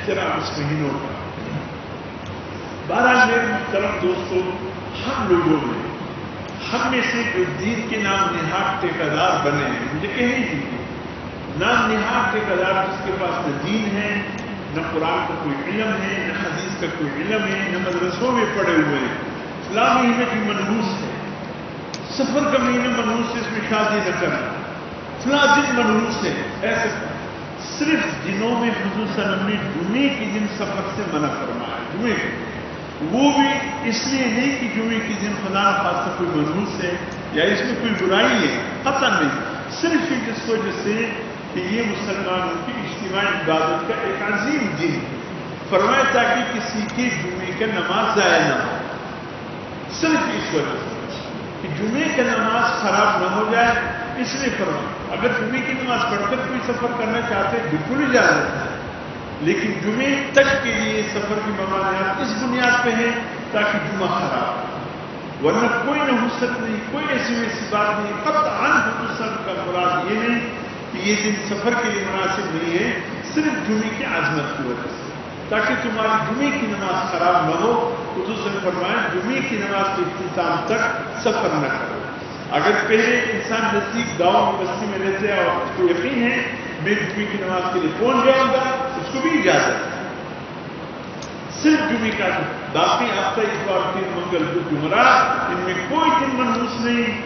احترام اس مہینوں کا. بہرحال میرے محترم دوستوں، ہم لوگوں نے ہم میں سے جو دین کے نام نہاد ٹھیکیدار بنے ہیں، مجھے کہنے دیجیے، نام نہاد ٹھیکیدار جس کے پاس نہ دین ہے، نہ قرآن کا کوئی علم ہے، نہ حدیث کا کوئی علم ہے، نہ مدرسوں میں پڑے ہوئے ہیں. فلاں مہینے کی منحوس ہے، سفر کا مہینہ منحوس ہے، اس میں شادی نہ کرنا، فلاں دن منحوس ہے. ایسے صرف دنوں میں حضور صلی اللہ علیہ وسلم نے جمعے کے دن سفر سے منع فرمایا. جمعے کے دن وہ بھی اس لیے نہیں کہ جمعے کے دن خدا نخواستہ کوئی منحوس ہے یا اس میں کوئی برائی ہے، قطعاً نہیں، صرف اس وجہ سے کہ یہ مسلمانوں کی اجتماعی عبادت کا ایک عظیم دن ہے. فرمایا تاکہ کسی کے جمعے کا نماز ضائع نہ ہو، صرف اس وجہ سے کہ جمعے کا نماز خراب نہ ہو جائے، اس لیے فرمایا. اگر جمعے کی نماز پڑھ کر کوئی سفر کرنا چاہتے ہیں بالکل اجازت ہے، لیکن جمعے تک کے لیے سفر کی ممانعت اس بنیاد پہ ہے تاکہ جمعہ خراب ہو، ورنہ کوئی نحوست نہیں، کوئی ایسی بات نہیں. قطعاً حضور کا مراد یہ نہیں کہ یہ دن سفر کے لیے مناسب نہیں ہے، صرف جمعے کی عظمت کی وجہ سے تاکہ تمہاری جمعے کی نماز خراب نہ ہو. حضور نے فرمایا جمعے کی نماز کے اختتام تک سفر نہ کرو. اگر پہلے انسان نزدیک گاؤں بستی میں رہتے ہیں اور اس کو یقین ہے میں جمعے کی نماز کے لیے پہنچ جاؤں گا، اس کو بھی اجازت ہے. صرف جمعے کا دن، باقی ہفتہ اتوار دن منگل بدھ جمعرات ان میں کوئی دن منحوس نہیں.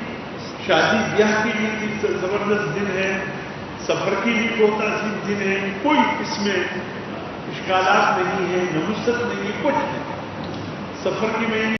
شادی بیاہ کے لیے بھی زبردست دن ہے، سفر کے لیے بہت عظیم دن ہے، کوئی اس میں اشکالات نہیں ہے، نحوست نہیں ہے، کچھ نہیں. سفر کی مہینے